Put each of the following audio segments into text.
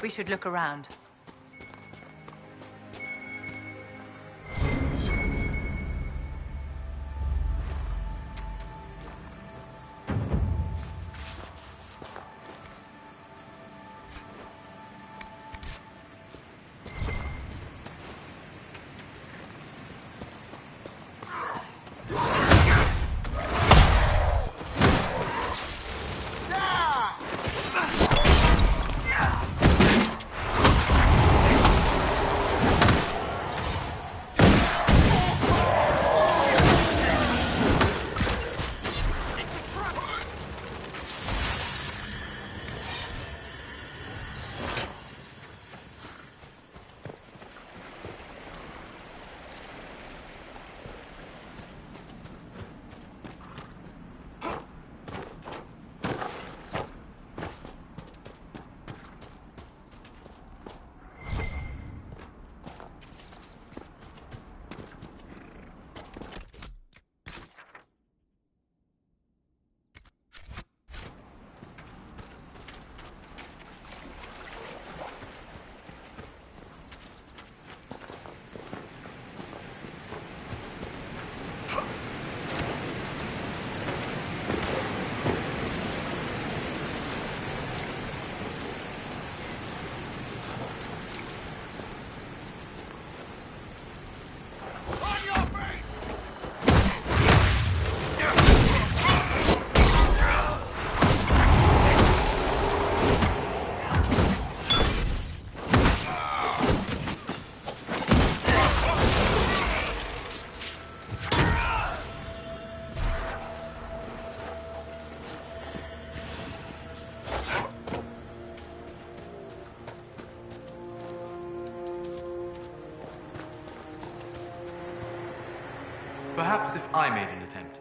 We should look around. Perhaps if I made an attempt.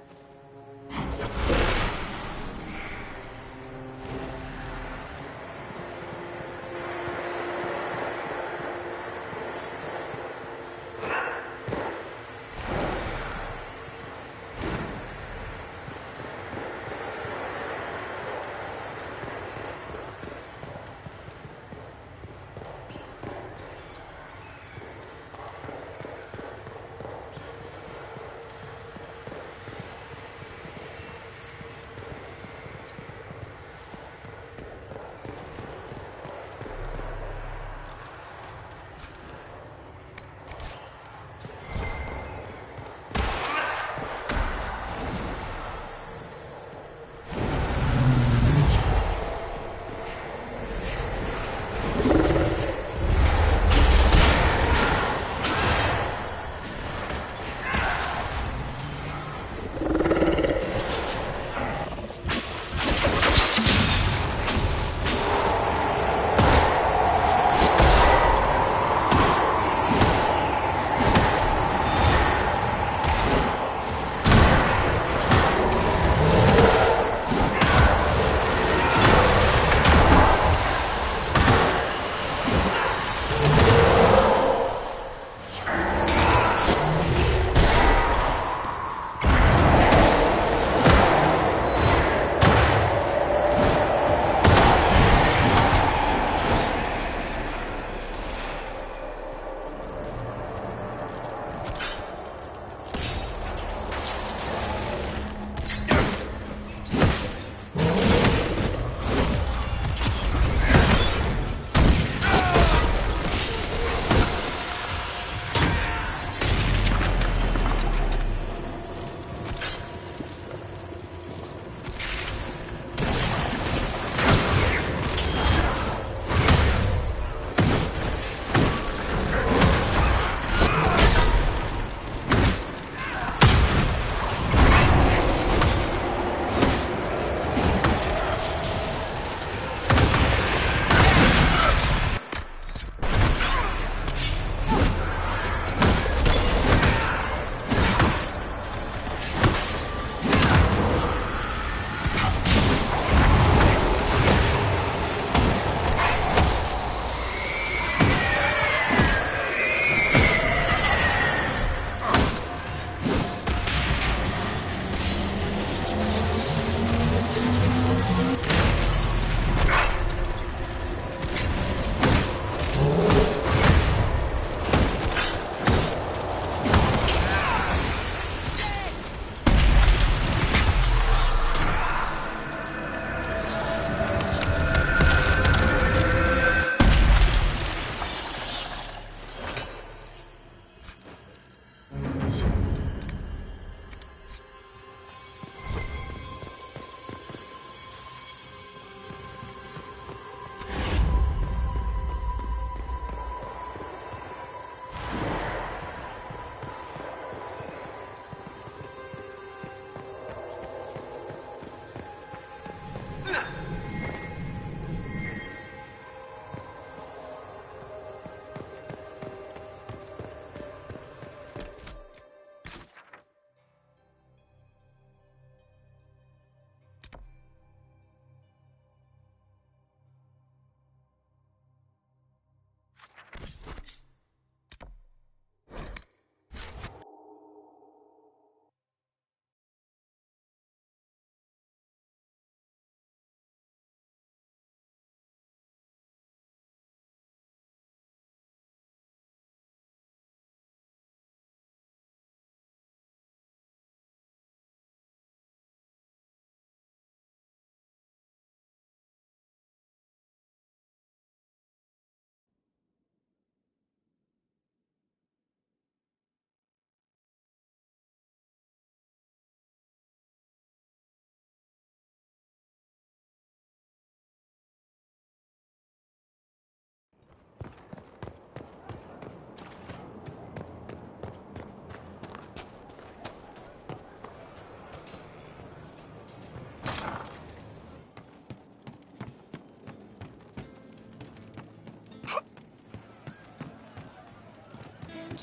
You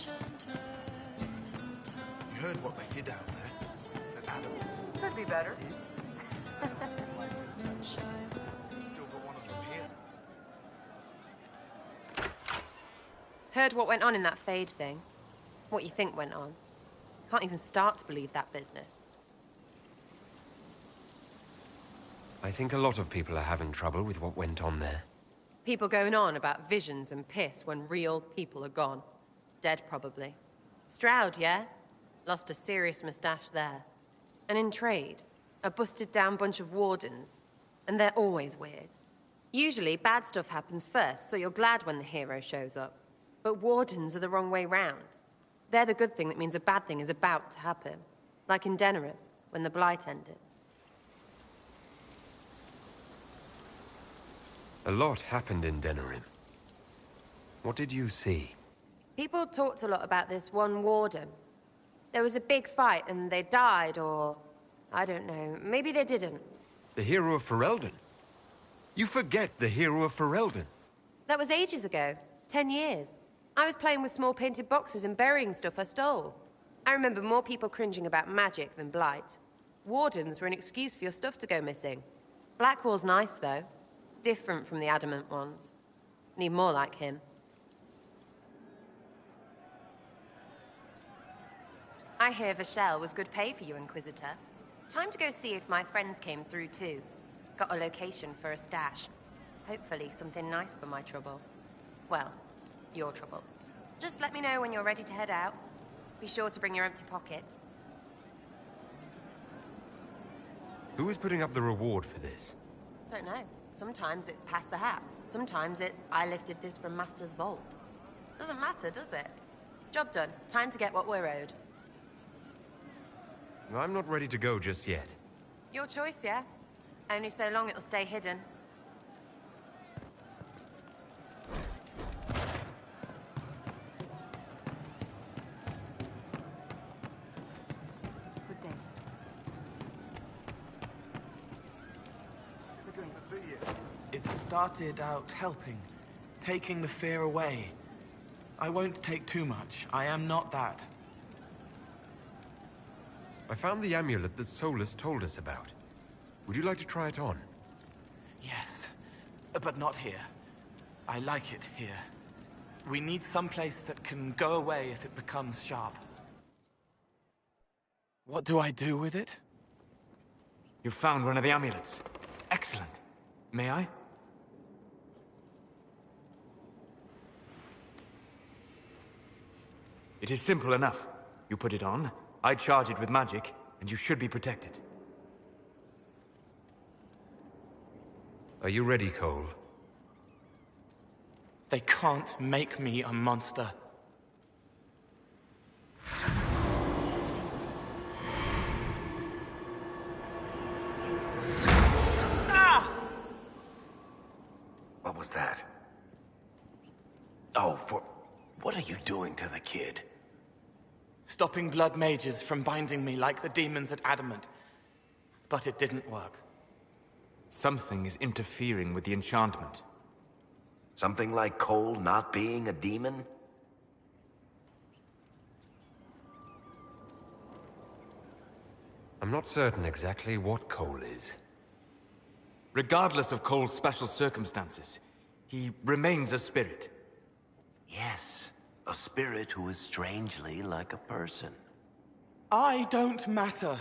heard what they did out there? At Adam. Could be better. Still got one of them here. Heard what went on in that Fade thing. What you think went on. Can't even start to believe that business. I think a lot of people are having trouble with what went on there. People going on about visions and piss when real people are gone. Dead, probably. Stroud, yeah? Lost a serious moustache there. And in trade, a busted-down bunch of wardens. And they're always weird. Usually, bad stuff happens first, so you're glad when the hero shows up. But wardens are the wrong way round. They're the good thing that means a bad thing is about to happen. Like in Denerim, when the Blight ended. A lot happened in Denerim. What did you see? People talked a lot about this one warden. There was a big fight and they died, or... I don't know, maybe they didn't. The hero of Ferelden? You forget the hero of Ferelden. That was ages ago. 10 years. I was playing with small painted boxes and burying stuff I stole. I remember more people cringing about magic than Blight. Wardens were an excuse for your stuff to go missing. Blackwall's nice, though. Different from the adamant ones. Need more like him. I hear Vashel was good pay for you, Inquisitor. Time to go see if my friends came through, too. Got a location for a stash. Hopefully something nice for my trouble. Well, your trouble. Just let me know when you're ready to head out. Be sure to bring your empty pockets. Who is putting up the reward for this? Don't know. Sometimes it's pass the hat. Sometimes it's I lifted this from Master's vault. Doesn't matter, does it? Job done. Time to get what we're owed. I'm not ready to go just yet. Your choice, yeah? Only so long it'll stay hidden. Good day. The drink. It started out helping, taking the fear away. I won't take too much. I am not that. I found the amulet that Solus told us about. Would you like to try it on? Yes, but not here. I like it here. We need some place that can go away if it becomes sharp. What do I do with it? You found one of the amulets. Excellent. May I? It is simple enough. You put it on, I charge it with magic, and you should be protected. Are you ready, Cole? They can't make me a monster. What was that? Oh, what are you doing to the kid? Stopping blood mages from binding me like the demons at Adamant. But it didn't work. Something is interfering with the enchantment. Something like Cole not being a demon? I'm not certain exactly what Cole is. Regardless of Cole's special circumstances, he remains a spirit. Yes, a spirit who is strangely like a person. I don't matter.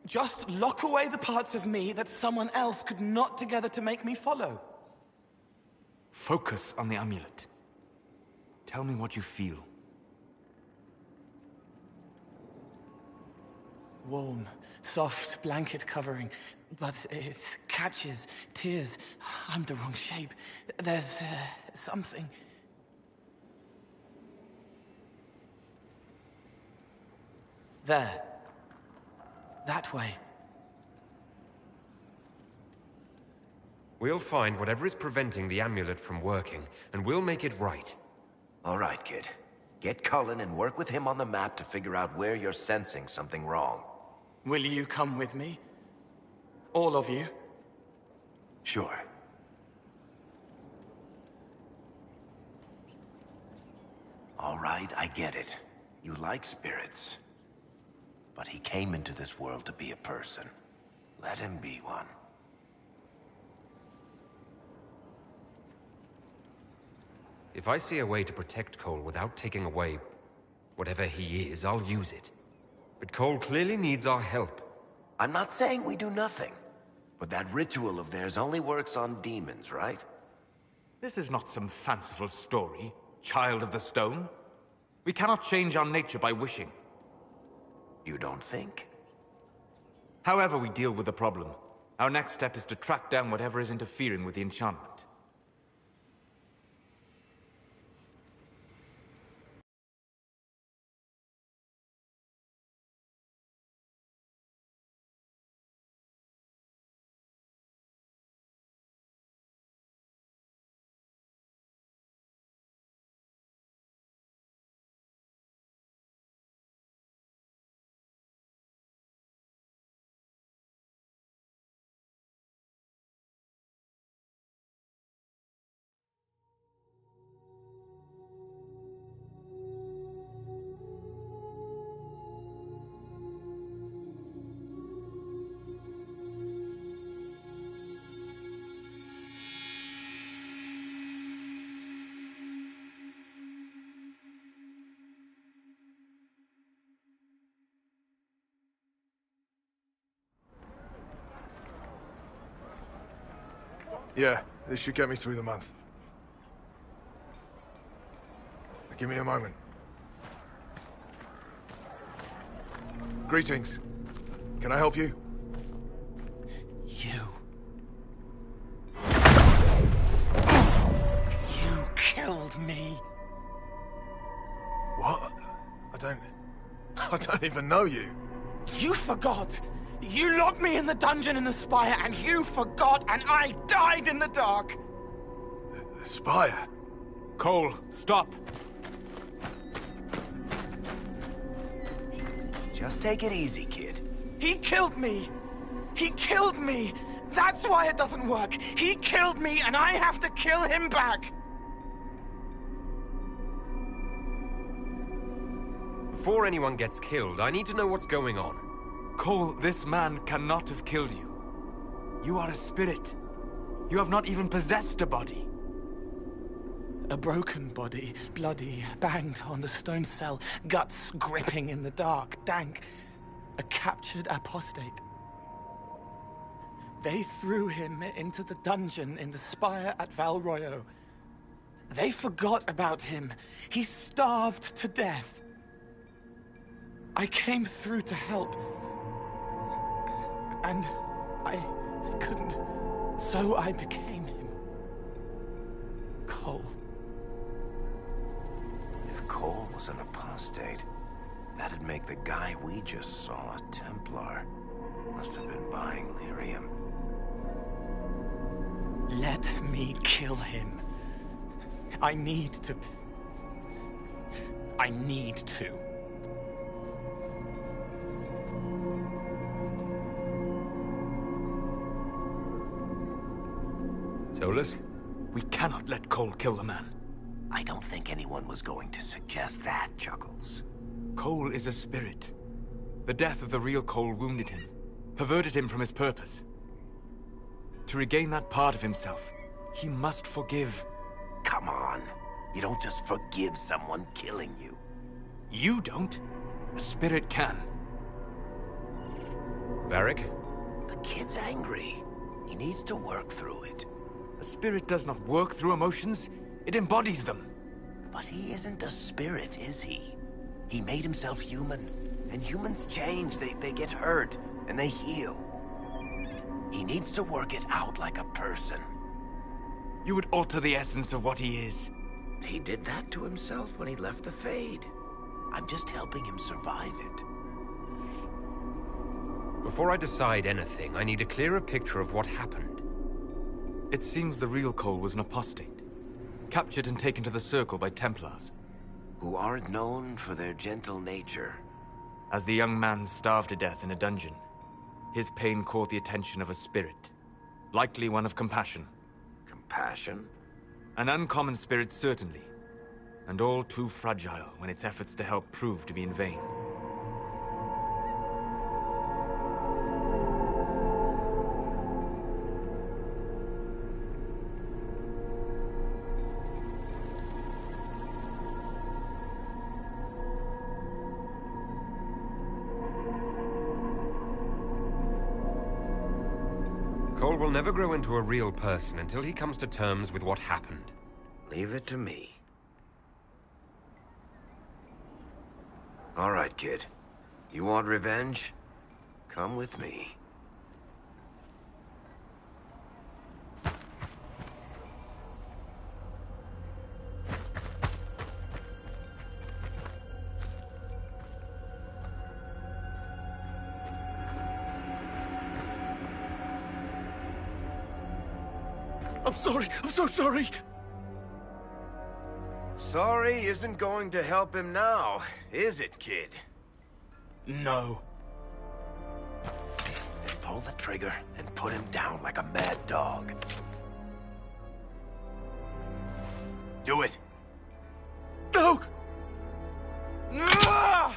Just lock away the parts of me that someone else could knot together to make me follow. Focus on the amulet. Tell me what you feel. Warm, soft blanket covering, but it catches tears. I'm the wrong shape. There's something. There. That way. We'll find whatever is preventing the amulet from working, and we'll make it right. All right, kid. Get Cullen and work with him on the map to figure out where you're sensing something wrong. Will you come with me? All of you? Sure. All right, I get it. You like spirits. But he came into this world to be a person. Let him be one. If I see a way to protect Cole without taking away whatever he is, I'll use it. But Cole clearly needs our help. I'm not saying we do nothing. But that ritual of theirs only works on demons, right? This is not some fanciful story, child of the stone. We cannot change our nature by wishing. You don't think? However we deal with the problem, our next step is to track down whatever is interfering with the enchantment. Yeah, this should get me through the month. Give me a moment. Greetings. Can I help you? You. You killed me. What? I don't even know you. You forgot. You locked me in the dungeon in the spire, and you forgot, and I died in the dark. The spire? Cole, stop! Just take it easy, kid. He killed me. He killed me. That's why it doesn't work. He killed me, and I have to kill him back. Before anyone gets killed, I need to know what's going on. Cole, this man cannot have killed you. You are a spirit. You have not even possessed a body. A broken body, bloody, banged on the stone cell, guts gripping in the dark, dank. A captured apostate. They threw him into the dungeon in the spire at Val Royo. They forgot about him. He starved to death. I came through to help. And I couldn't. So I became him. Cole. If Cole was an apostate, that'd make the guy we just saw a Templar. Must have been buying lyrium. Let me kill him. I need to. Solus? We cannot let Cole kill the man. I don't think anyone was going to suggest that, Chuckles. Cole is a spirit. The death of the real Cole wounded him, perverted him from his purpose. To regain that part of himself, he must forgive. Come on. You don't just forgive someone killing you. You don't. A spirit can. Varric? The kid's angry. He needs to work through it. A spirit does not work through emotions, it embodies them. But he isn't a spirit, is he? He made himself human. And humans change, they get hurt, and they heal. He needs to work it out like a person. You would alter the essence of what he is. He did that to himself when he left the Fade. I'm just helping him survive it. Before I decide anything, I need a clearer picture of what happened. It seems the real Cole was an apostate, captured and taken to the Circle by Templars. Who aren't known for their gentle nature. As the young man starved to death in a dungeon, his pain caught the attention of a spirit, likely one of compassion. Compassion? An uncommon spirit, certainly. and all too fragile when its efforts to help prove to be in vain. Cole will never grow into a real person until he comes to terms with what happened. Leave it to me. All right, kid. You want revenge? Come with me. I'm sorry. I'm so sorry. Sorry isn't going to help him now, is it, kid? No. Then pull the trigger and put him down like a mad dog. Do it. No! Ah!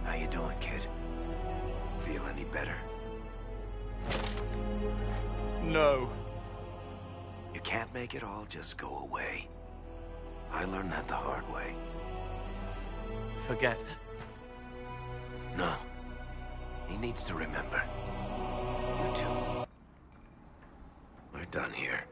How you doing, kid? Feel any better? No. You can't make it all just go away. I learned that the hard way. Forget. No. He needs to remember. You too. We're done here.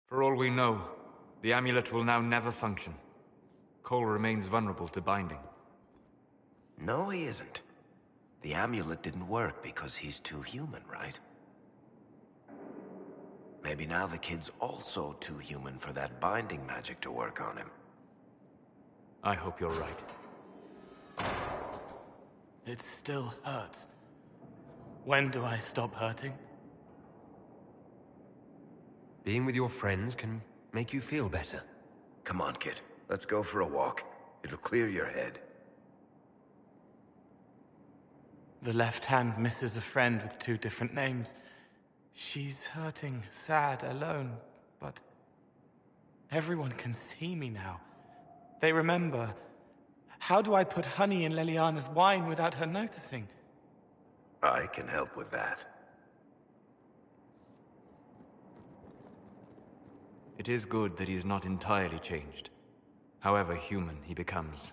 For all we know, the amulet will now never function. Cole remains vulnerable to binding. No, he isn't. The amulet didn't work because he's too human, right? Maybe now the kid's also too human for that binding magic to work on him. I hope you're right. It still hurts. When do I stop hurting? Being with your friends can make you feel better. Come on, kid. Let's go for a walk. It'll clear your head. The left hand misses a friend with 2 different names. She's hurting, sad, alone, but everyone can see me now. They remember. How do I put honey in Leliana's wine without her noticing? I can help with that. It is good that he is not entirely changed, however human he becomes.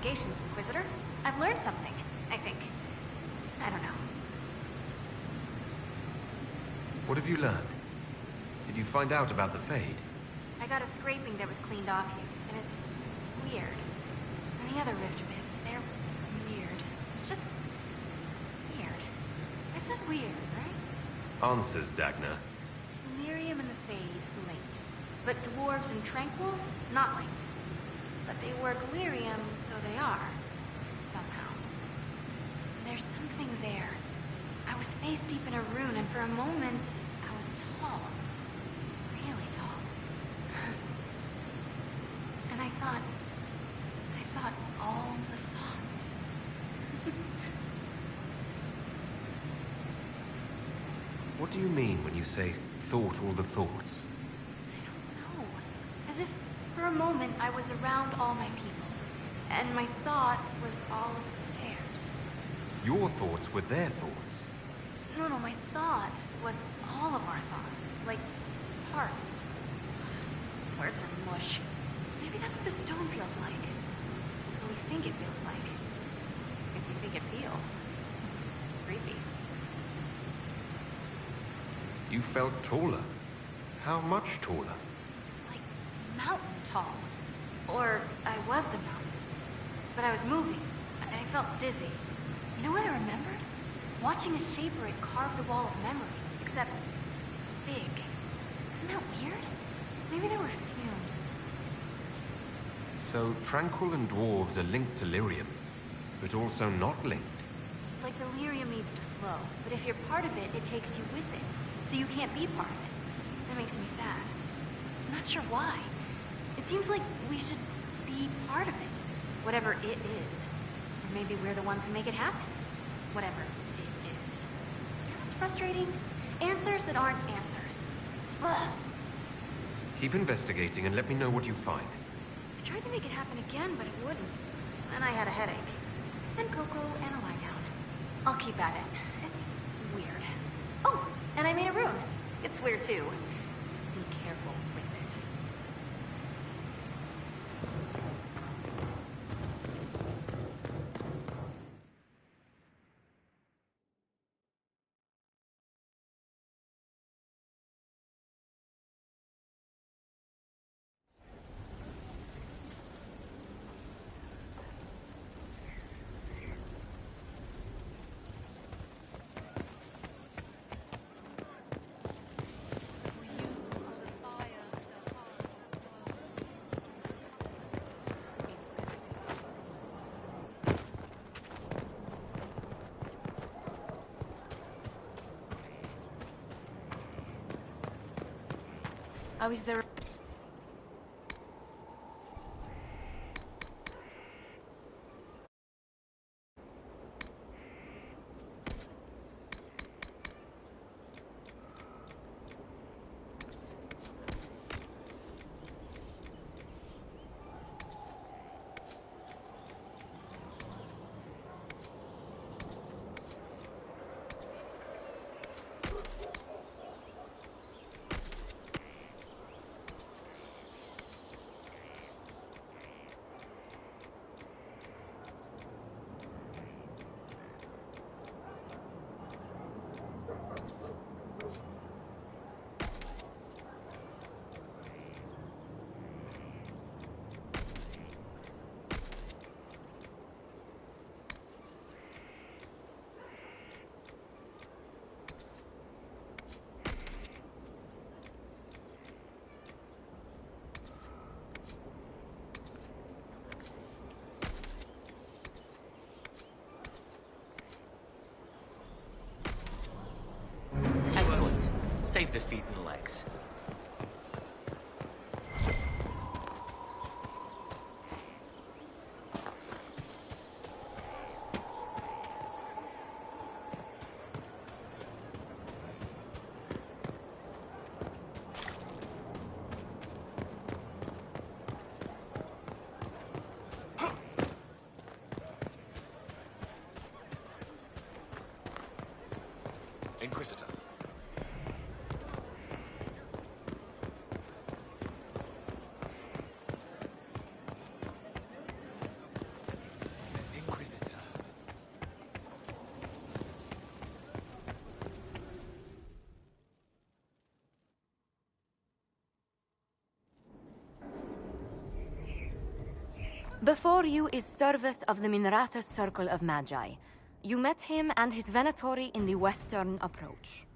investigations, Inquisitor. I've learned something, I think. I don't know. What have you learned? Did you find out about the Fade? I got a scraping that was cleaned off you, and it's weird. And the other rift bits, they're weird. It's just weird. I said weird, right? Answers, Dagna. Delirium and the Fade linked. But dwarves and Tranquil, not linked. But they were Delirium, so they are. Somehow. There's something there. I was face deep in a rune, and for a moment, I was tall. Really tall. And I thought all the thoughts. What do you mean when you say, thought all the thoughts? I don't know. As if, for a moment, I was around all my people. And my thought was all of theirs. Your thoughts were their thoughts. No, my thought was all of our thoughts. Like, parts. Words are mush. Maybe that's what the stone feels like. Or we think it feels like. If we think it feels. Creepy. You felt taller. How much taller? Like, mountain tall. Or I was the mountain. But I was moving. I felt dizzy. You know what I remembered? Watching a shaper it carve the wall of memory. Except, big. Isn't that weird? Maybe there were fumes. So, Tranquil and Dwarves are linked to Lyrium, but also not linked. Like the lyrium needs to flow, but if you're part of it, it takes you with it. So you can't be part of it. That makes me sad. I'm not sure why. It seems like we should be part of it. Whatever it is. Or maybe we're the ones who make it happen. Whatever it is. You know what's frustrating? Answers that aren't answers. Blah. Keep investigating and let me know what you find. I tried to make it happen again, but it wouldn't. And I had a headache. And cocoa and a lie down. I'll keep at it. It's weird. Oh, and I made a rune. It's weird too. Be careful with it. I was there. Excellent. Save the feet and legs. Inquisitor. Before you is Service of the Minratha's Circle of Magi. You met him and his Venatori in the Western Approach.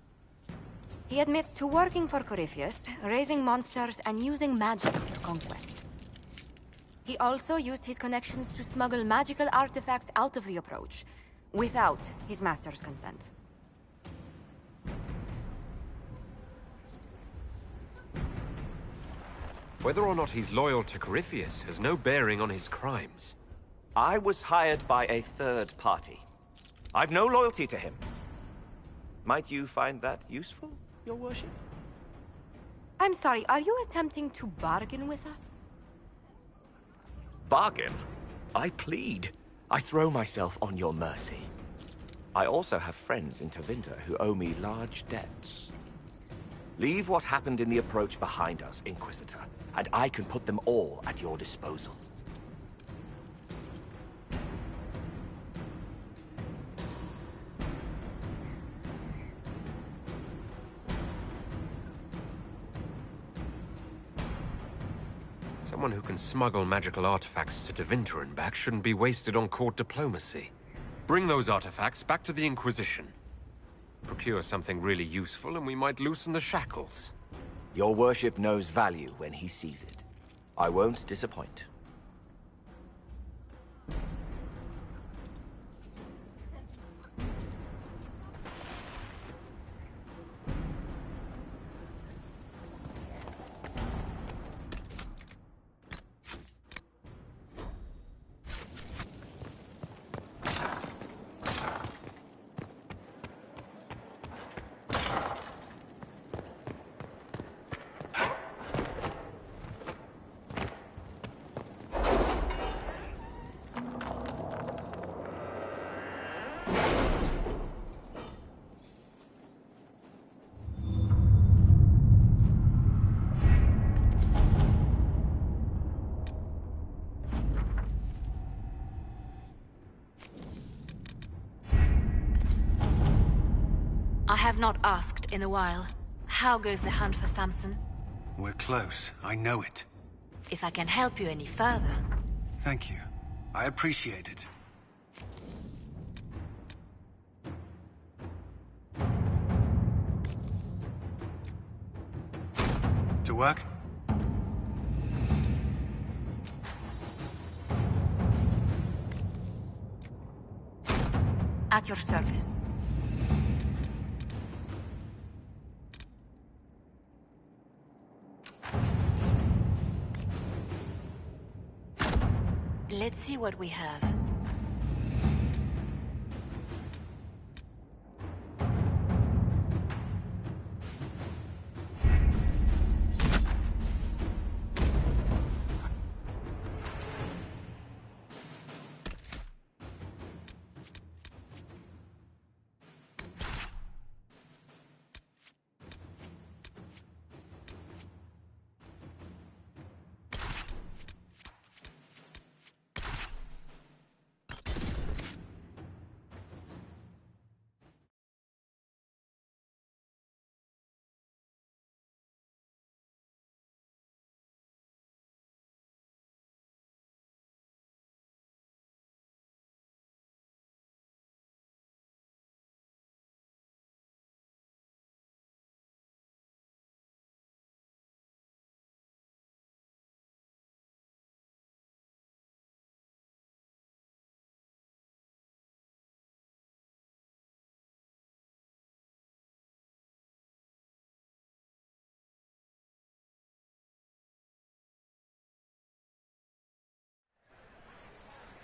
He admits to working for Corypheus, raising monsters, and using magic for conquest. He also used his connections to smuggle magical artifacts out of the Approach, without his master's consent. Whether or not he's loyal to Corypheus has no bearing on his crimes. I was hired by a third party. I've no loyalty to him. Might you find that useful, Your Worship? I'm sorry, are you attempting to bargain with us? Bargain? I plead. I throw myself on your mercy. I also have friends in Tevinter who owe me large debts. Leave what happened in the Approach behind us, Inquisitor, and I can put them all at your disposal. Someone who can smuggle magical artifacts to Tevinter and back shouldn't be wasted on court diplomacy. Bring those artifacts back to the Inquisition. Procure something really useful and we might loosen the shackles. Your Worship knows value when he sees it. I won't disappoint. I have not asked in a while. How goes the hunt for Samson? We're close. I know it. If I can help you any further. Thank you. I appreciate it. To work? At your service. Let's see what we have.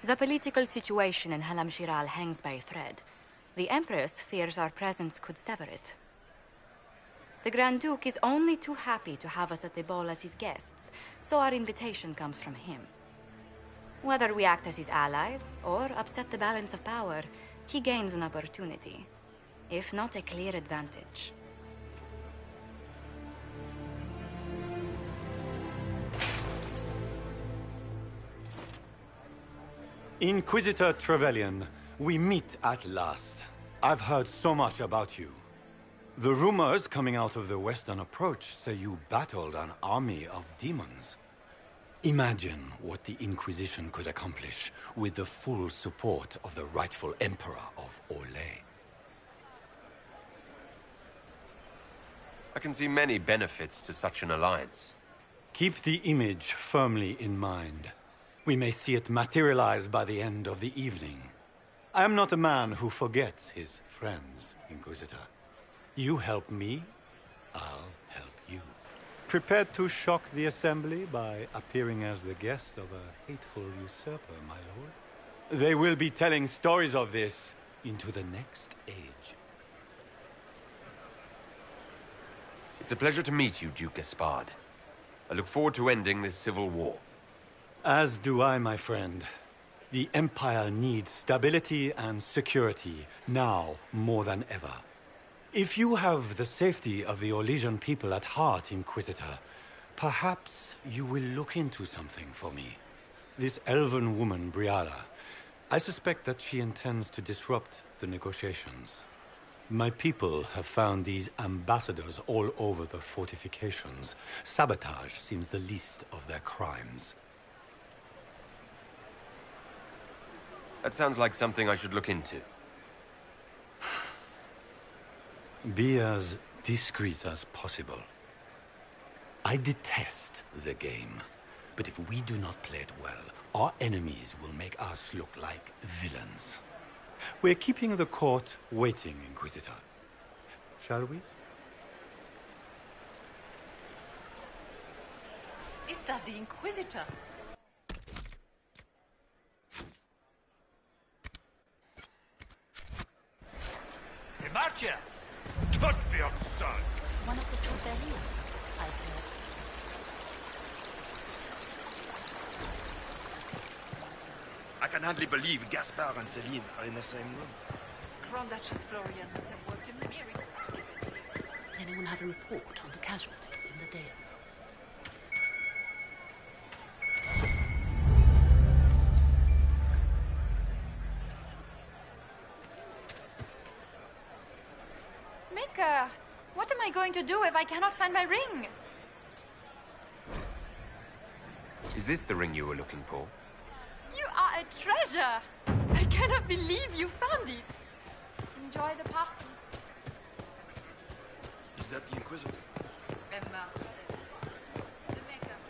The political situation in Halam Shiral hangs by a thread. The Empress fears our presence could sever it. The Grand Duke is only too happy to have us at the ball as his guests, so our invitation comes from him. Whether we act as his allies or upset the balance of power, he gains an opportunity, if not a clear advantage. Inquisitor Trevelyan, we meet at last. I've heard so much about you. The rumors coming out of the Western Approach say you battled an army of demons. Imagine what the Inquisition could accomplish with the full support of the rightful Emperor of Orlais. I can see many benefits to such an alliance. Keep the image firmly in mind. We may see it materialize by the end of the evening. I am not a man who forgets his friends, Inquisitor. You help me, I'll help you. Prepared to shock the Assembly by appearing as the guest of a hateful usurper, my lord? They will be telling stories of this into the next age. It's a pleasure to meet you, Duke Gaspard. I look forward to ending this civil war. As do I, my friend. The Empire needs stability and security, now more than ever. If you have the safety of the Orlesian people at heart, Inquisitor, perhaps you will look into something for me. This elven woman, Briala, I suspect that she intends to disrupt the negotiations. My people have found these ambassadors all over the fortifications. Sabotage seems the least of their crimes. That sounds like something I should look into. Be as discreet as possible. I detest the game, but if we do not play it well, our enemies will make us look like villains. We're keeping the court waiting, Inquisitor. Shall we? Is that the Inquisitor? Marcia! Don't be absurd! One of the Trevelyan, I've heard. I can hardly believe Gaspard and Celine are in the same room. Grand Duchess Florian must have worked in the mirror. Does anyone have a report on the casualties in the Dales? What am I going to do if I cannot find my ring? Is this the ring you were looking for? You are a treasure! I cannot believe you found it! Enjoy the party. Is that the Inquisitor? Emma. The makeup.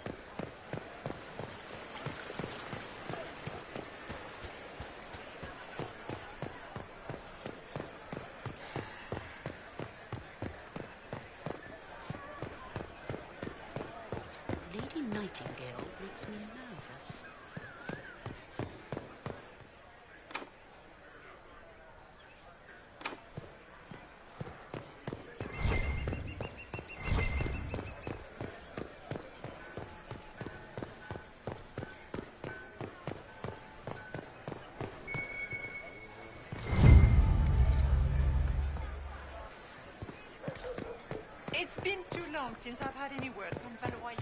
Lady Nightingale makes me nervous. It's been too long since I've had any word from Valois.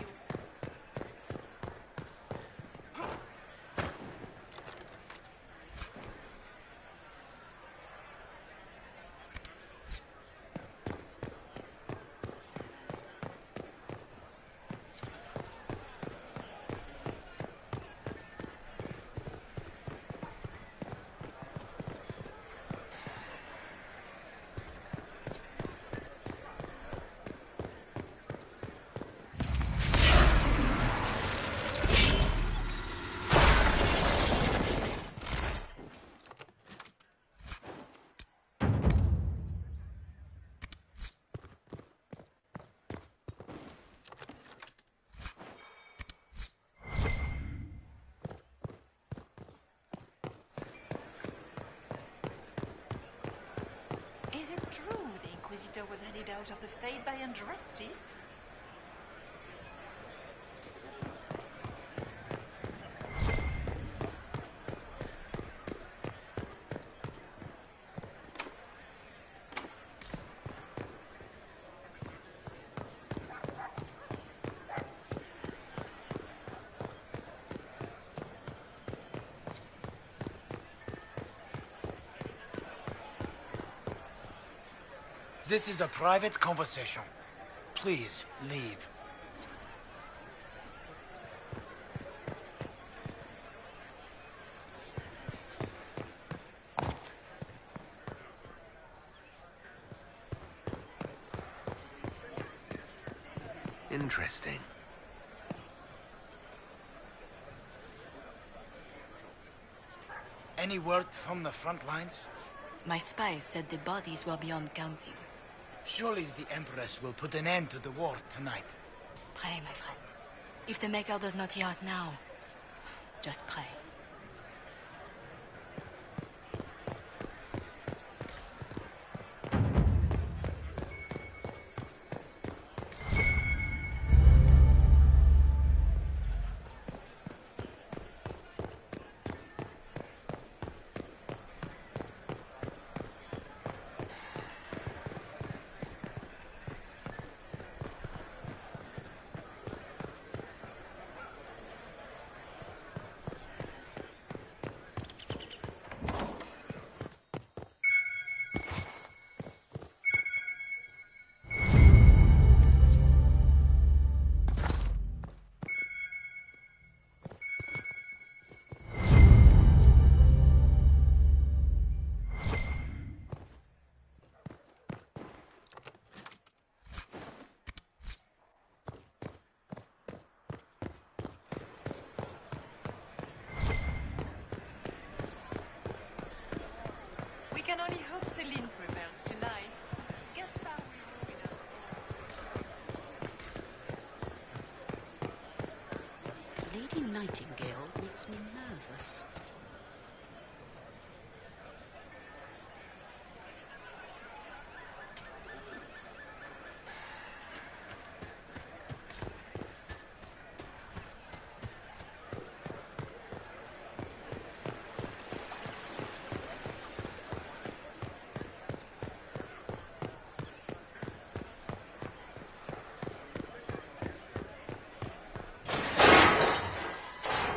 Is it true the Inquisitor was headed out of the Fade by Andraste? This is a private conversation. Please, leave. Interesting. Any word from the front lines? My spies said the bodies were beyond counting. Surely the Empress will put an end to the war tonight. Pray, my friend. If the Maker does not hear us now, just pray. We can only hope Celine prevails tonight. Gaspard will ruin us. Lady Nightingale makes me nervous.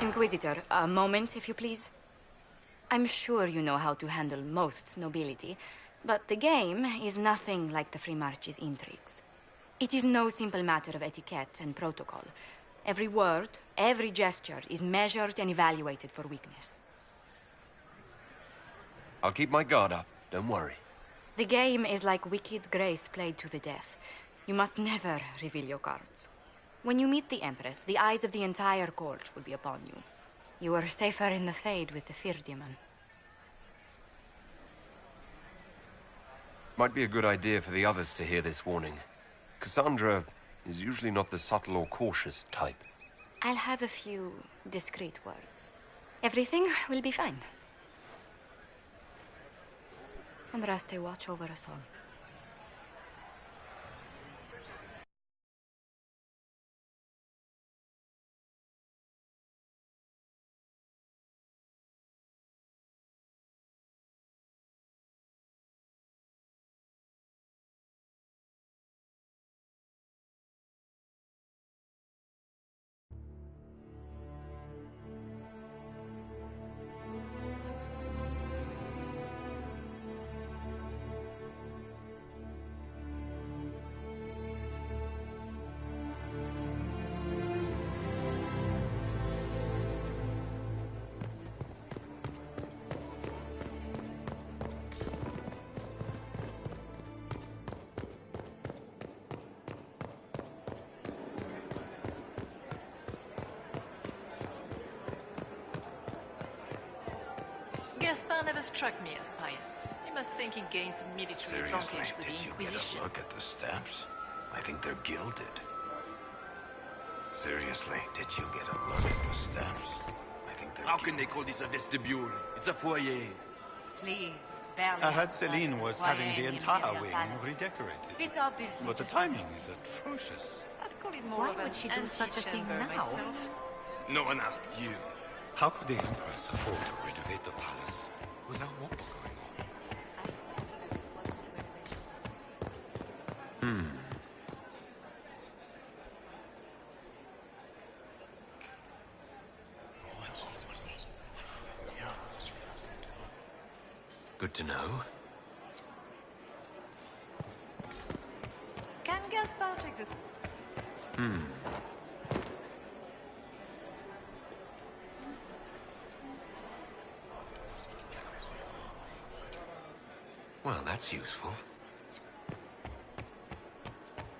Inquisitor, a moment, if you please. I'm sure you know how to handle most nobility, but the game is nothing like the Free March's intrigues. It is no simple matter of etiquette and protocol. Every word, every gesture is measured and evaluated for weakness. I'll keep my guard up, don't worry. The game is like Wicked Grace played to the death. You must never reveal your cards. When you meet the Empress, the eyes of the entire court will be upon you. You are safer in the Fade with the Fear Demon. Might be a good idea for the others to hear this warning. Cassandra is usually not the subtle or cautious type. I'll have a few discreet words. Everything will be fine. And Raste, watch over us all. Gaspard never struck me as pious. You must think he gained some military advantage with the Inquisition. Look at the stamps. I think they're gilded. Seriously, did you get a look at the stamps? I think they're How can they call this a vestibule? It's a foyer. Please, it's barely... I heard Celine was having the entire wing redecorated. It's obviously But the just timing us. is atrocious. I'd call it more of an would she do such a thing antechamber now? myself. No one asked you. How could the Empress afford to renovate the palace without war going on? Good to know. Can Gaspard take this? Well, that's useful.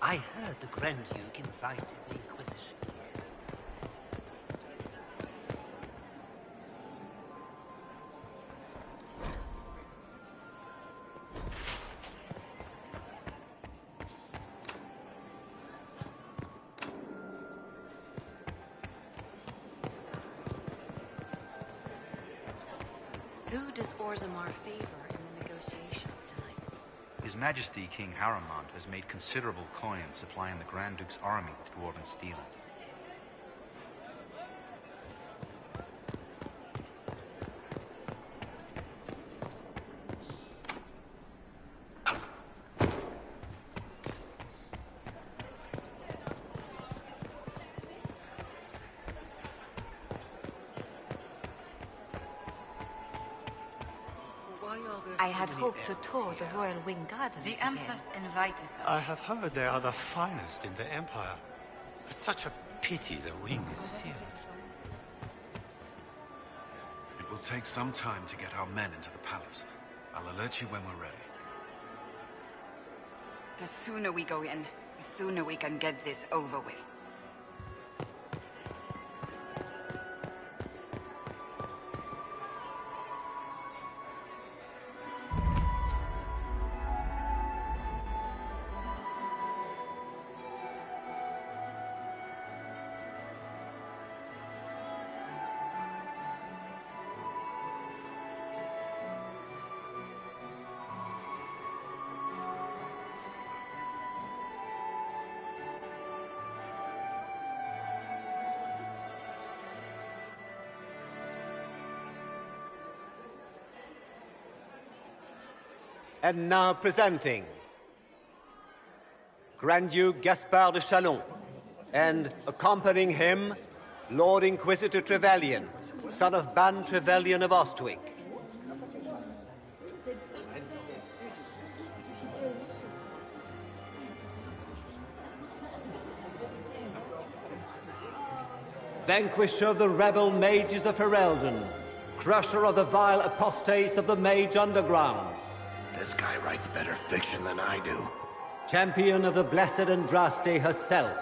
I heard the Grand Duke invited the Inquisition. Who does Orzammar favor in the negotiations tonight? His Majesty King Haramond has made considerable coin supplying the Grand Duke's army with dwarven steel. I had hoped to tour the Royal Wing Gardens. The Empress invited us. I have heard they are the finest in the Empire. It's such a pity the wing is sealed. It will take some time to get our men into the palace. I'll alert you when we're ready. The sooner we go in, the sooner we can get this over with. And now presenting Grand Duke Gaspard de Chalon, and accompanying him, Lord Inquisitor Trevelyan, son of Ban Trevelyan of Ostwick. Vanquisher of the rebel mages of Ferelden, crusher of the vile apostates of the Mage Underground. This guy writes better fiction than I do. Champion of the Blessed Andraste herself.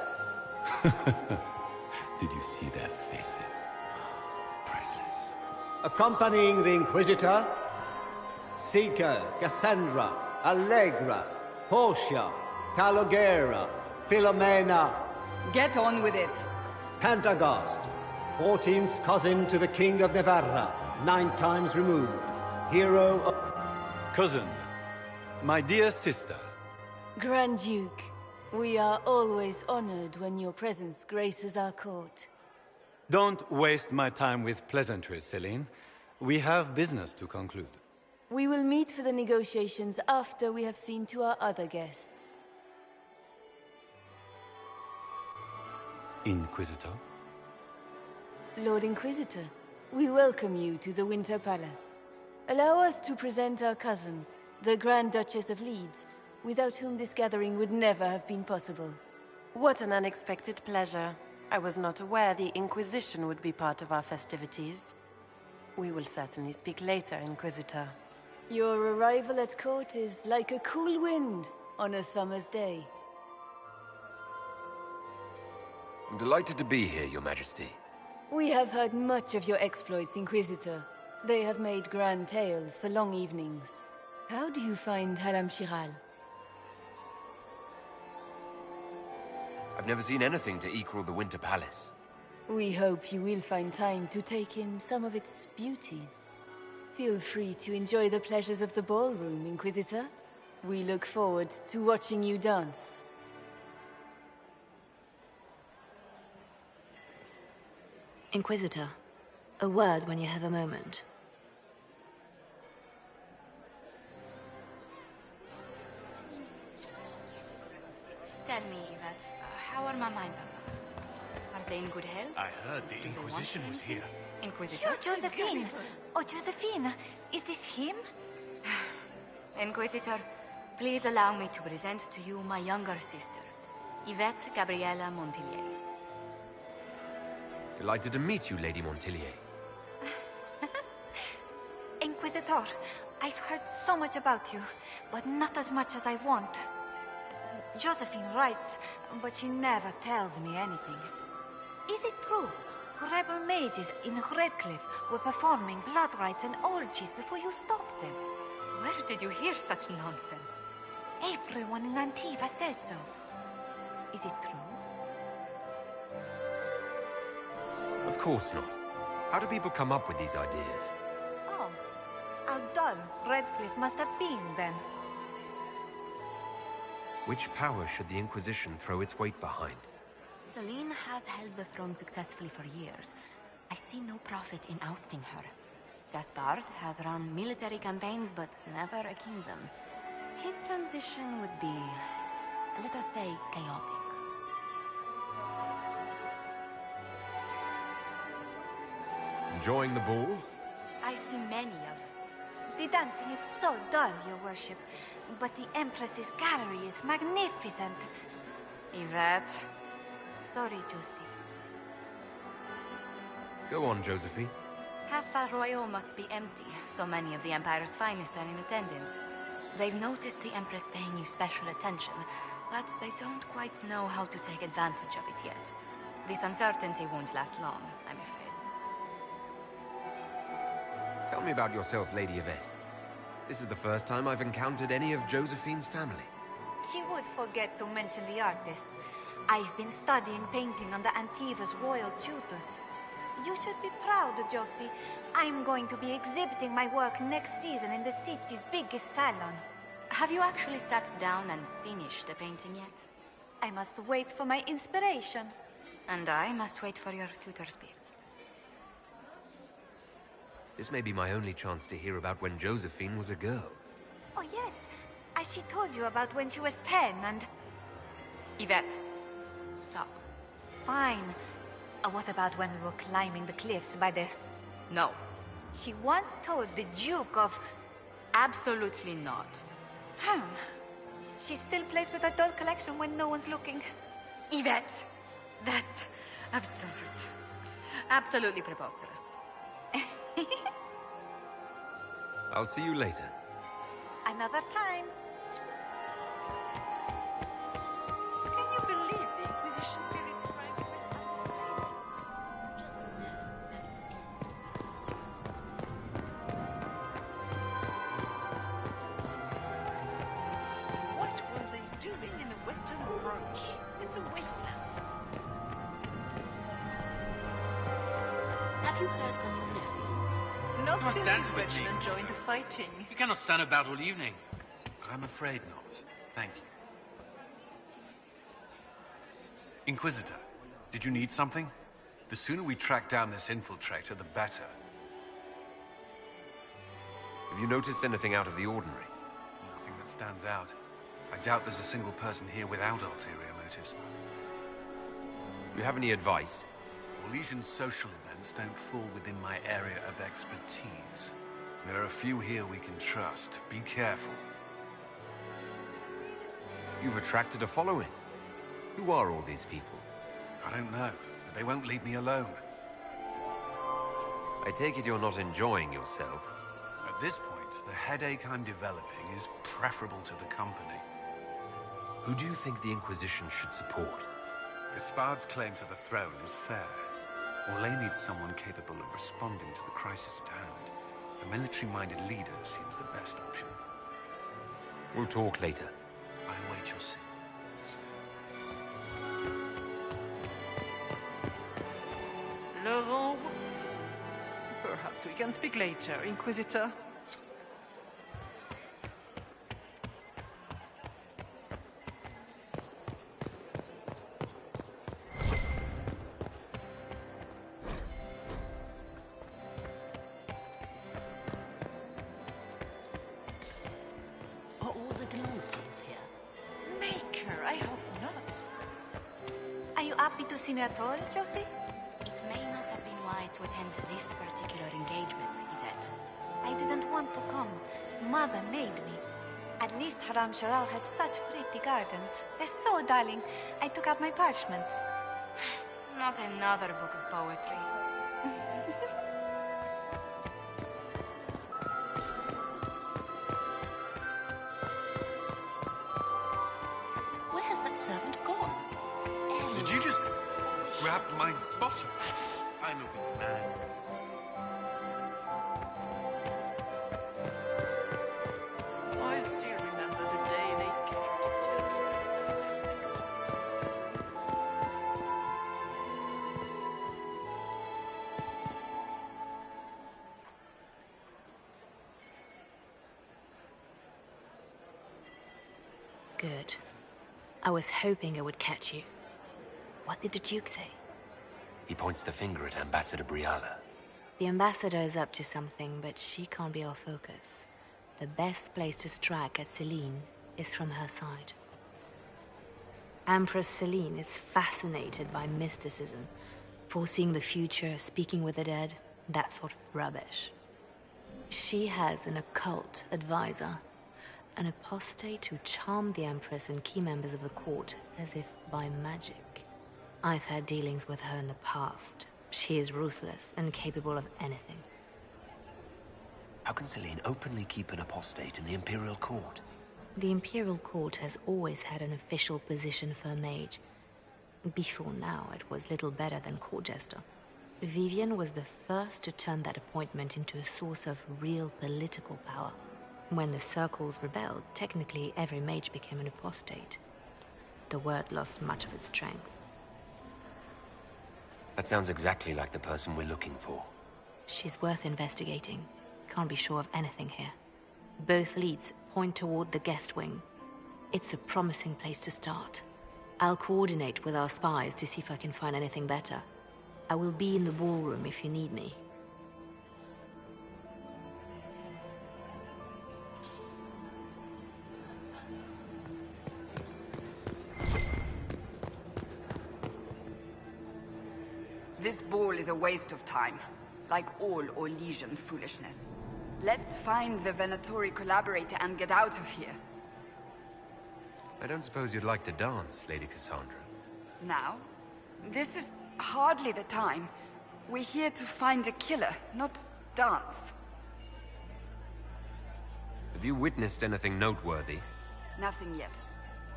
Did you see their faces? Priceless. Accompanying the Inquisitor, Seeker, Cassandra, Allegra, Portia, Calogera, Philomena. Get on with it. Pantagast, 14th cousin to the King of Navarra, 9 times removed. Hero of... Cousin, my dear sister. Grand Duke, we are always honored when your presence graces our court. Don't waste my time with pleasantries, Celine. We have business to conclude. We will meet for the negotiations after we have seen to our other guests. Inquisitor? Lord Inquisitor, we welcome you to the Winter Palace. Allow us to present our cousin, the Grand Duchess of Leeds, without whom this gathering would never have been possible. What an unexpected pleasure. I was not aware the Inquisition would be part of our festivities. We will certainly speak later, Inquisitor. Your arrival at court is like a cool wind on a summer's day. I'm delighted to be here, Your Majesty. We have heard much of your exploits, Inquisitor. They have made grand tales for long evenings. How do you find Halam Shiral? I've never seen anything to equal the Winter Palace. We hope you will find time to take in some of its beauties. Feel free to enjoy the pleasures of the ballroom, Inquisitor. We look forward to watching you dance. Inquisitor, a word when you have a moment. Tell me, Yvette, how are Mama and Papa? Are they in good health? I heard the Inquisition was here. Inquisitor? Josephine! Oh, Josephine! Is this him? Inquisitor, please allow me to present to you my younger sister, Yvette Gabriella Montillier. Delighted to meet you, Lady Montillier. Inquisitor, I've heard so much about you, but not as much as I want. Josephine writes, but she never tells me anything. Is it true? Rebel mages in Redcliffe were performing blood rites and orgies before you stopped them. Where did you hear such nonsense? Everyone in Antiva says so. Is it true? Of course not. How do people come up with these ideas? Oh, how dull Redcliffe must have been then. Which power should the Inquisition throw its weight behind? Celine has held the throne successfully for years. I see no profit in ousting her. Gaspard has run military campaigns, but never a kingdom. His transition would be, let us say, chaotic. Enjoying the ball? I see many of. The dancing is so dull, your worship. But the Empress's gallery is magnificent. Yvette. Sorry, Josie. Go on, Josephine. Half Val Royal must be empty. So many of the Empire's finest are in attendance. They've noticed the Empress paying you special attention, but they don't quite know how to take advantage of it yet. This uncertainty won't last long, I'm afraid. Tell me about yourself, Lady Yvette. This is the first time I've encountered any of Josephine's family. She would forget to mention the artists. I've been studying painting under Antiva's royal tutors. You should be proud, Josie. I'm going to be exhibiting my work next season in the city's biggest salon. Have you actually sat down and finished the painting yet? I must wait for my inspiration. And I must wait for your tutor's bits. This may be my only chance to hear about when Josephine was a girl. Oh, yes. As she told you about when she was 10 and... Yvette. Stop. Fine. What about when we were climbing the cliffs by the... No. She once told the Duke of... Absolutely not. She still plays with her doll collection when no one's looking. Yvette! That's absurd. Absolutely preposterous. I'll see you later. Another time. Can you believe the Inquisition feel its strength? What were they doing in the Western Approach? It's a wasteland. Have you heard from your nephew? Not must since dance his with me. regiment joined the fighting. You cannot stand about all evening. I'm afraid not. Thank you. Inquisitor, did you need something? The sooner we track down this infiltrator, the better. Have you noticed anything out of the ordinary? Nothing that stands out. I doubt there's a single person here without ulterior motives. Do you have any advice? Orlesian's social events don't fall within my area of expertise. There are a few here we can trust. Be careful. You've attracted a following. Who are all these people? I don't know, but they won't leave me alone. I take it you're not enjoying yourself. At this point, the headache I'm developing is preferable to the company. Who do you think the Inquisition should support? Gaspard's claim to the throne is fair. Orlais needs someone capable of responding to the crisis at hand. A military-minded leader seems the best option. We'll talk later. I await your sin. Laurent, perhaps we can speak later, Inquisitor. Are all the Delancey's here? Maker, I hope not. Are you happy to see me at all, Josie? It may not have been wise to attend this particular engagement, Yvette. I didn't want to come. Mother made me. At least Haram Sharal has such pretty gardens. They're so darling. I took out my parchment. Not another book of poetry. Where grabbed my bottom. I'm a weak man. I still remember the day they came to tell me. Good. I was hoping I would catch you. What did the Duke say? He points the finger at Ambassador Briala. The ambassador is up to something, but she can't be our focus. The best place to strike at Celine is from her side. Empress Celine is fascinated by mysticism, foreseeing the future, speaking with the dead, that sort of rubbish. She has an occult advisor, an apostate who charmed the Empress and key members of the court as if by magic. I've had dealings with her in the past. She is ruthless and capable of anything. How can Celine openly keep an apostate in the Imperial Court? The Imperial Court has always had an official position for a mage. Before now, it was little better than court jester. Vivian was the first to turn that appointment into a source of real political power. When the circles rebelled, technically every mage became an apostate. The word lost much of its strength. That sounds exactly like the person we're looking for. She's worth investigating. Can't be sure of anything here. Both leads point toward the guest wing. It's a promising place to start. I'll coordinate with our spies to see if I can find anything better. I will be in the ballroom if you need me. This ball is a waste of time, like all Orlesian foolishness. Let's find the Venatori collaborator and get out of here. I don't suppose you'd like to dance, Lady Cassandra. Now? This is hardly the time. We're here to find a killer, not dance. Have you witnessed anything noteworthy? Nothing yet.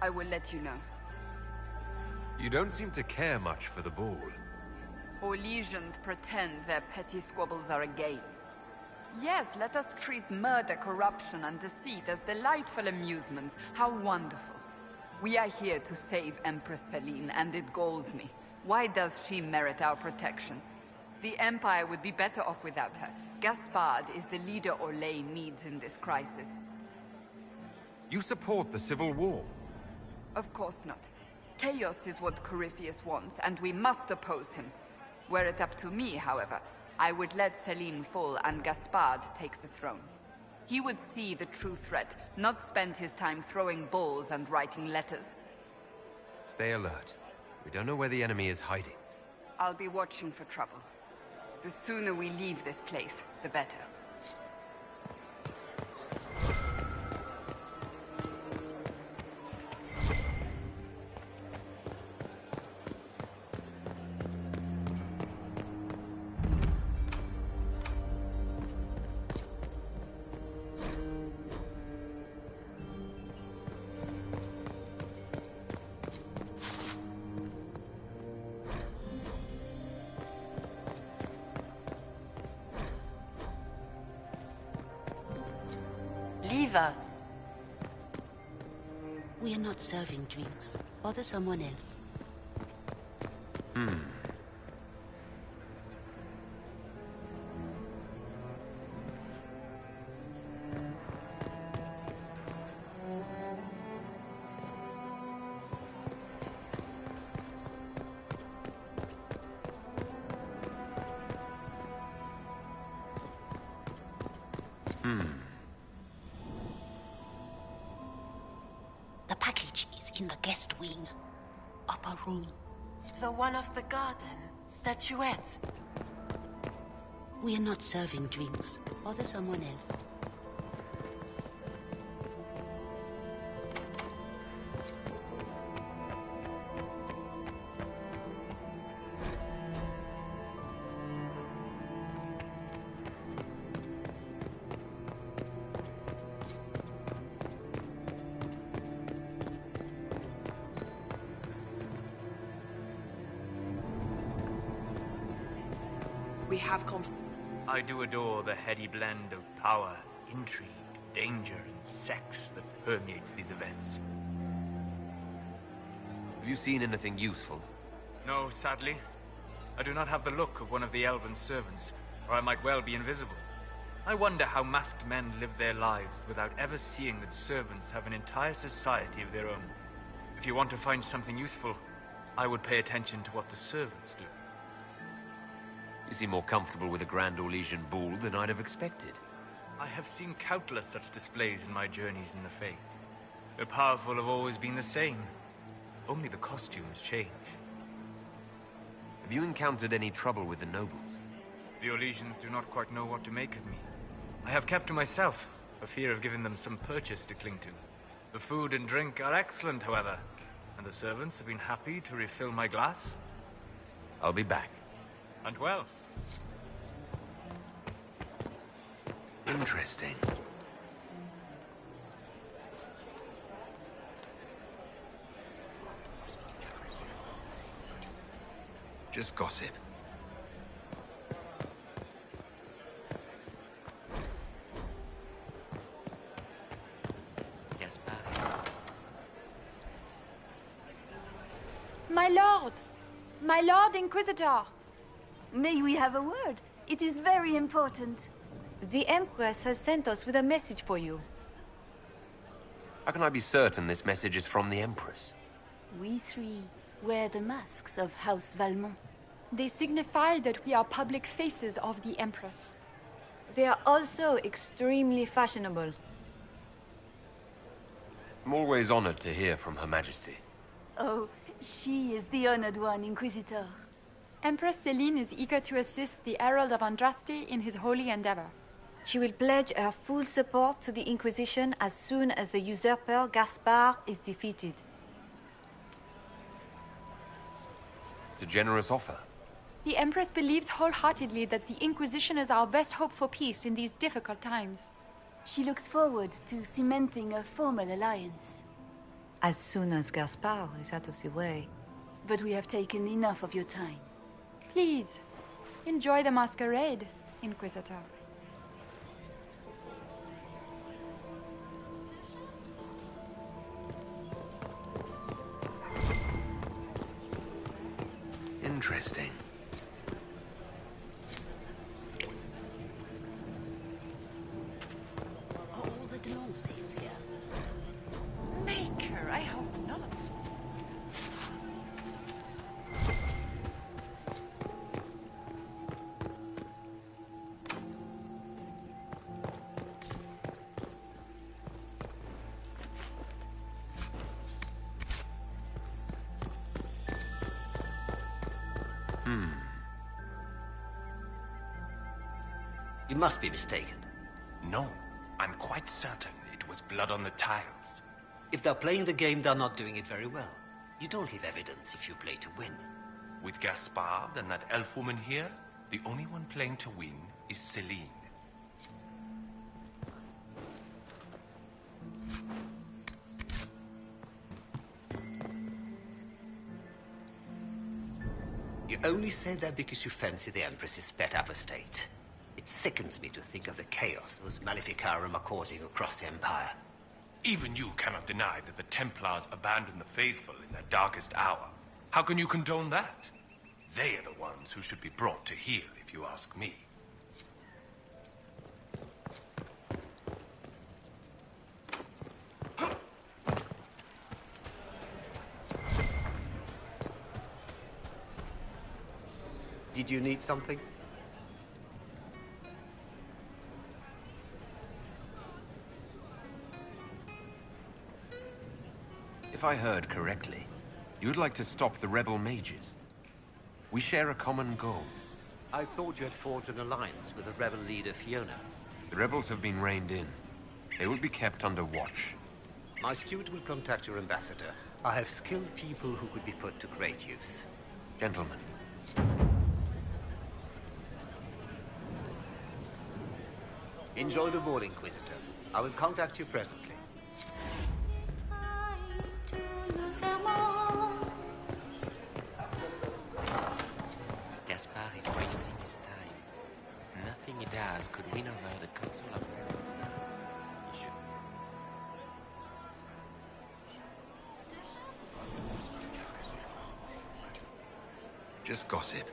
I will let you know. You don't seem to care much for the ball. Orlesians pretend their petty squabbles are a game. Yes, let us treat murder, corruption, and deceit as delightful amusements. How wonderful. We are here to save Empress Celine, and it galls me. Why does she merit our protection? The Empire would be better off without her. Gaspard is the leader Orlais needs in this crisis. You support the civil war? Of course not. Chaos is what Corypheus wants, and we must oppose him. Were it up to me, however, I would let Celine fall and Gaspard take the throne. He would see the true threat, not spend his time throwing balls and writing letters. Stay alert. We don't know where the enemy is hiding. I'll be watching for trouble. The sooner we leave this place, the better. Leave us. We are not serving drinks. Bother someone else. The package is in the guest wing. Upper room. The one of the garden. Statuette. We are not serving drinks. Bother someone else. We have I do adore the heady blend of power, intrigue, danger, and sex that permeates these events. Have you seen anything useful? No, sadly. I do not have the look of one of the elven servants, or I might well be invisible. I wonder how masked men live their lives without ever seeing that servants have an entire society of their own. If you want to find something useful, I would pay attention to what the servants do. You seem more comfortable with a Grand Orlesian bull than I'd have expected. I have seen countless such displays in my journeys in the Fae. The powerful have always been the same. Only the costumes change. Have you encountered any trouble with the nobles? The Orlesians do not quite know what to make of me. I have kept to myself, for fear of giving them some purchase to cling to. The food and drink are excellent, however, and the servants have been happy to refill my glass. I'll be back. And well. Interesting. Just gossip. My lord! My lord Inquisitor! May we have a word? It is very important. The Empress has sent us with a message for you. How can I be certain this message is from the Empress? We three wear the masks of House Valmont. They signify that we are public faces of the Empress. They are also extremely fashionable. I'm always honored to hear from Her Majesty. Oh, she is the honored one, Inquisitor. Empress Celine is eager to assist the Herald of Andraste in his holy endeavor. She will pledge her full support to the Inquisition as soon as the usurper Gaspard is defeated. It's a generous offer. The Empress believes wholeheartedly that the Inquisition is our best hope for peace in these difficult times. She looks forward to cementing a formal alliance. As soon as Gaspard is out of the way. But we have taken enough of your time. Please, enjoy the masquerade, Inquisitor. Interesting. Are all the Delancey's here? Maker, I hope not. You must be mistaken. No, I'm quite certain it was blood on the tiles. If they're playing the game, they're not doing it very well. You don't leave evidence if you play to win. With Gaspard and that elf woman here, the only one playing to win is Celine. You only say that because you fancy the Empress's pet apostate. It sickens me to think of the chaos those Maleficarum are causing across the Empire. Even you cannot deny that the Templars abandoned the faithful in their darkest hour. How can you condone that? They are the ones who should be brought to heel, if you ask me. Did you need something? If I heard correctly, you'd like to stop the rebel mages. We share a common goal. I thought you had forged an alliance with the rebel leader Fiona. The rebels have been reined in. They will be kept under watch. My steward will contact your ambassador. I have skilled people who could be put to great use. Gentlemen. Enjoy the ball, Inquisitor. I will contact you presently. Gaspard is wasting his time. Nothing he does could win over the Council of Lords now. He should... Just gossip.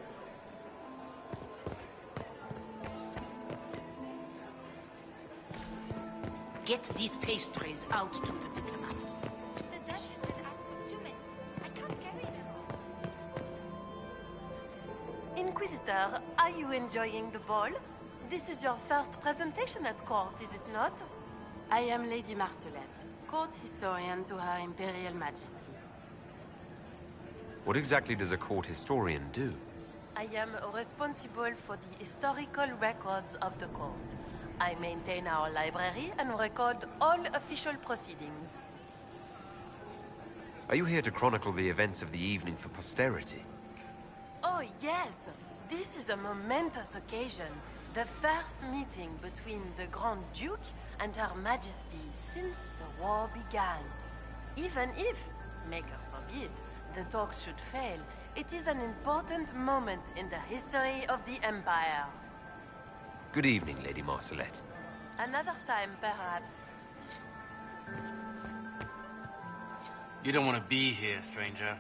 Get these pastries out to the diplomats. The Duchess has asked for 2 men. I can't carry them all. Inquisitor, are you enjoying the ball? This is your first presentation at court, is it not? I am Lady Marcelette, court historian to Her Imperial Majesty. What exactly does a court historian do? I am responsible for the historical records of the court. I maintain our library and record all official proceedings. Are you here to chronicle the events of the evening for posterity? Oh, yes! This is a momentous occasion. The first meeting between the Grand Duke and Her Majesty since the war began. Even if, Maker forbid, the talks should fail, it is an important moment in the history of the Empire. Good evening, Lady Marcelette. Another time, perhaps. You don't want to be here, stranger.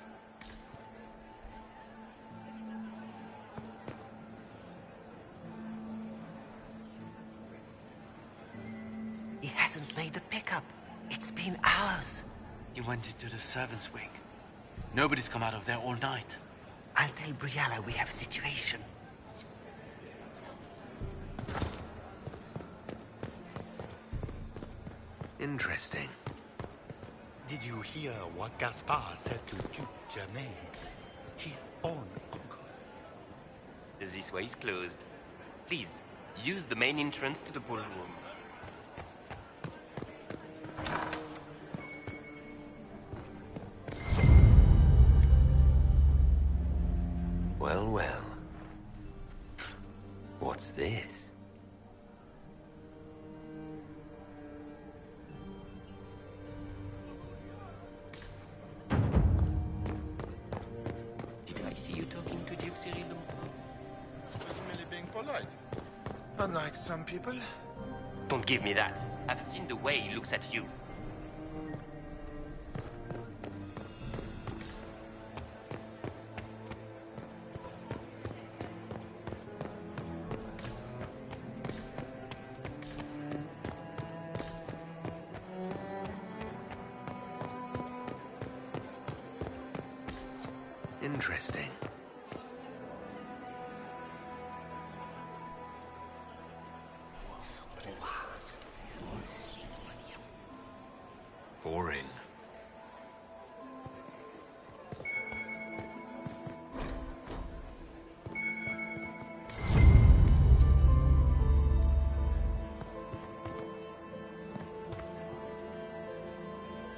He hasn't made the pickup. It's been hours. You went into the servants' wing. Nobody's come out of there all night. I'll tell Briala we have a situation. Interesting. Did you hear what Gaspard said to Duke Germain? His own uncle. This way is closed. Please, use the main entrance to the ballroom. Well, well. What's this? Did I see you talking to Duke Cyril? Just merely being polite. Unlike some people. Don't give me that. I've seen the way he looks at you. Interesting. Boring.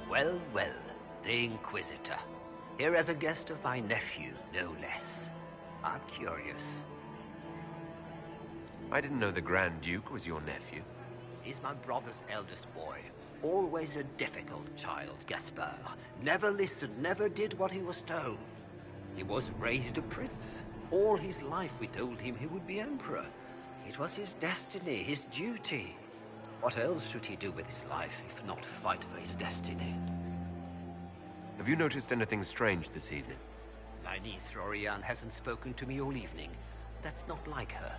Well, well, the Inquisitor. Here as a guest of my nephew, no less. I'm curious. I didn't know the Grand Duke was your nephew. He's my brother's eldest boy. Always a difficult child, Gaspard. Never listened, never did what he was told. He was raised a prince. All his life we told him he would be emperor. It was his destiny, his duty. What else should he do with his life if not fight for his destiny? Have you noticed anything strange this evening? My niece Rorianne hasn't spoken to me all evening. That's not like her.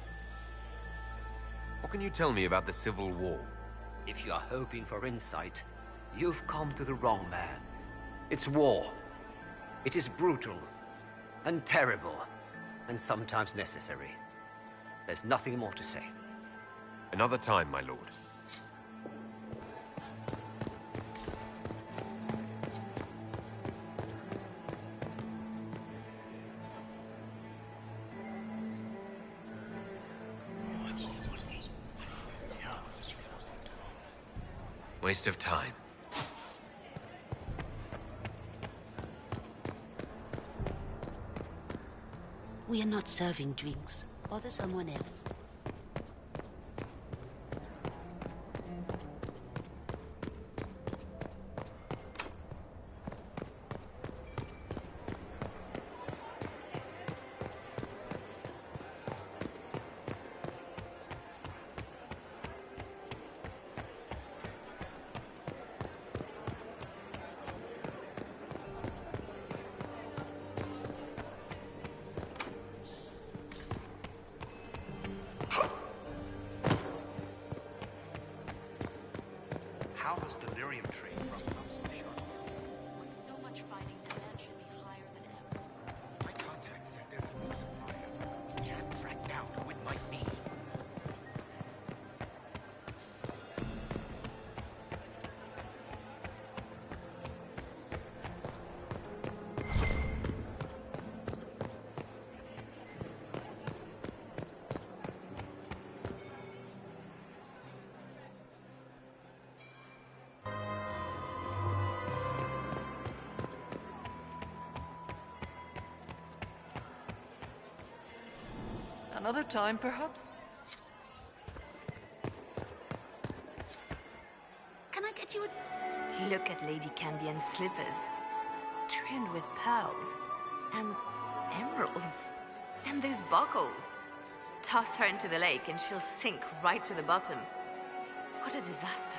What can you tell me about the Civil War? If you are hoping for insight, you've come to the wrong man. It's war. It is brutal, and terrible, and sometimes necessary. There's nothing more to say. Another time, my lord. Waste of time. We are not serving drinks. Order someone else. Another time, perhaps? Can I get you a... Look at Lady Cambion's slippers. Trimmed with pearls. And emeralds. And those buckles. Toss her into the lake and she'll sink right to the bottom. What a disaster.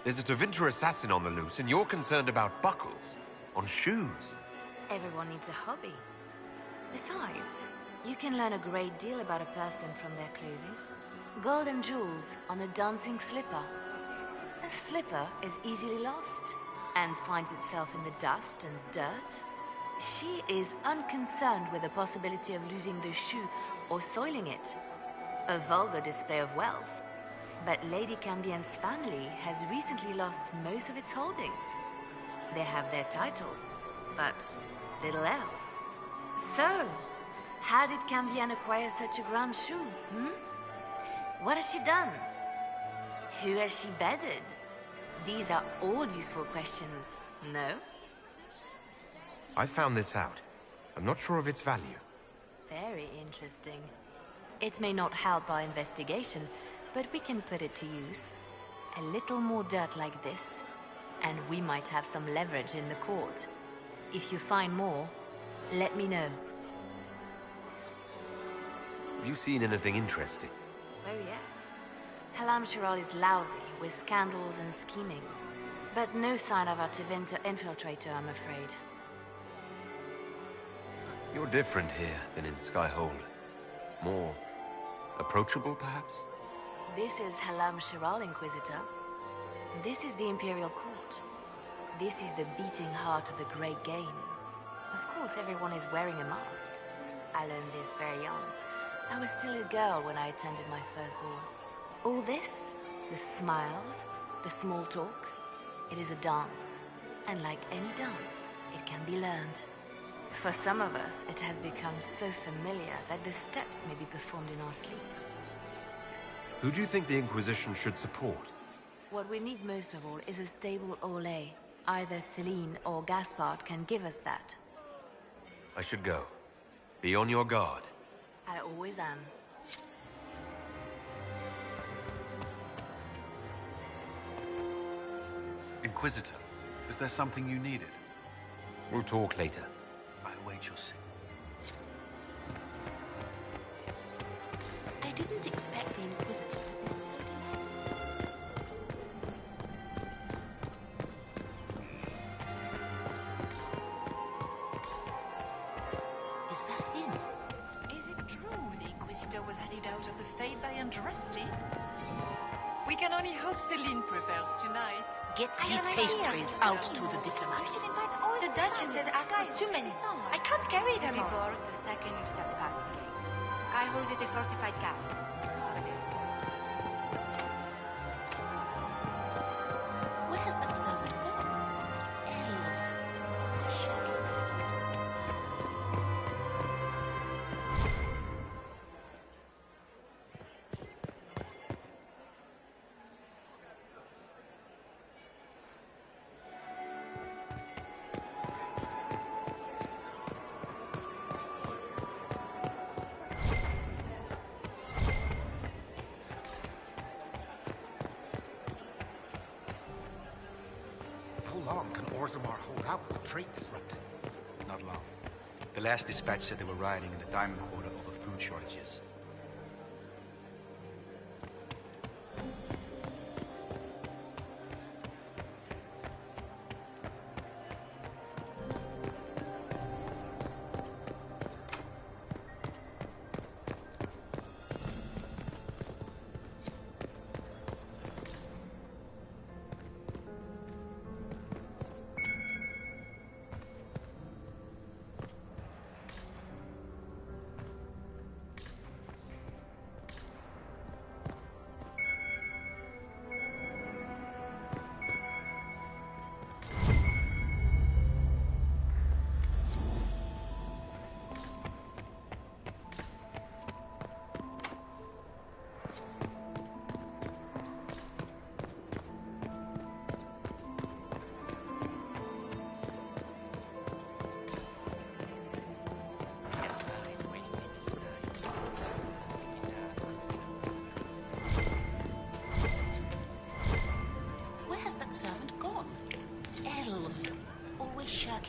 There's a Tevinter assassin on the loose, and you're concerned about buckles on shoes. Everyone needs a hobby. Besides, you can learn a great deal about a person from their clothing. Gold and jewels on a dancing slipper. A slipper is easily lost and finds itself in the dust and dirt. She is unconcerned with the possibility of losing the shoe or soiling it. A vulgar display of wealth. But Lady Cambion's family has recently lost most of its holdings. They have their title, but little else. So, how did Cambion acquire such a grand shoe, What has she done? Who has she bedded? These are all useful questions, no? I found this out. I'm not sure of its value. Very interesting. It may not help our investigation, but we can put it to use. A little more dirt like this, and we might have some leverage in the court. If you find more, let me know. Have you seen anything interesting? Oh yes. Halam Shiral is lousy with scandals and scheming. But no sign of a Tevinter infiltrator, I'm afraid. You're different here than in Skyhold. More approachable, perhaps? This is Halam Shiral, Inquisitor. This is the Imperial Court. This is the beating heart of the Great Game. Of course, everyone is wearing a mask. I learned this very young. I was still a girl when I attended my first ball. All this, the smiles, the small talk, it is a dance. And like any dance, it can be learned. For some of us, it has become so familiar that the steps may be performed in our sleep. Who do you think the Inquisition should support? What we need most of all is a stable Ole. Either Celine or Gaspard can give us that. I should go. Be on your guard. I always am. Inquisitor, is there something you needed? We'll talk later. I await your signal. I didn't expect the Inquisitor to be so delightful. Is that him? Is it true the Inquisitor was headed out of the Fade by Andraste? We can only hope Celine prevails tonight. Get these pastries out to the diplomats. The Duchess has asked for too many. I can't carry them all. You'll be bored the second you step past the gates. Skyhold is a fortified castle. Where has that servant gone? Elves. Shadow. How long can Orzammar hold out with trade disrupted? Not long. The last dispatch said they were rioting in the Diamond Quarter over food shortages.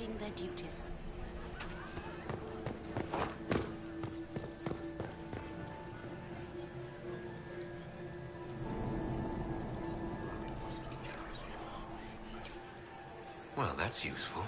undertaking their duties. Well, that's useful.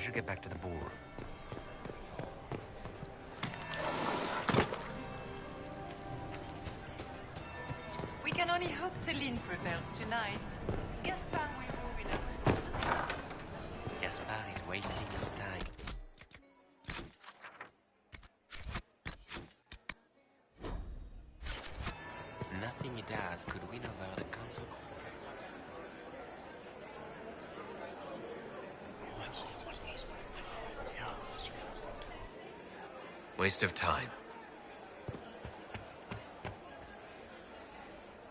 should get back to the ballroom. We can only hope Celine prevails tonight. Gaspard will move in us. Gaspard is wasting his time. Nothing he does could win over the council. Waste of time.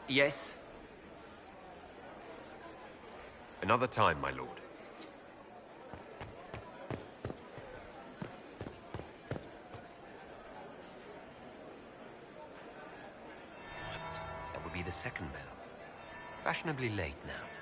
Yes? Another time, my lord. That would be the second bell. Fashionably late now.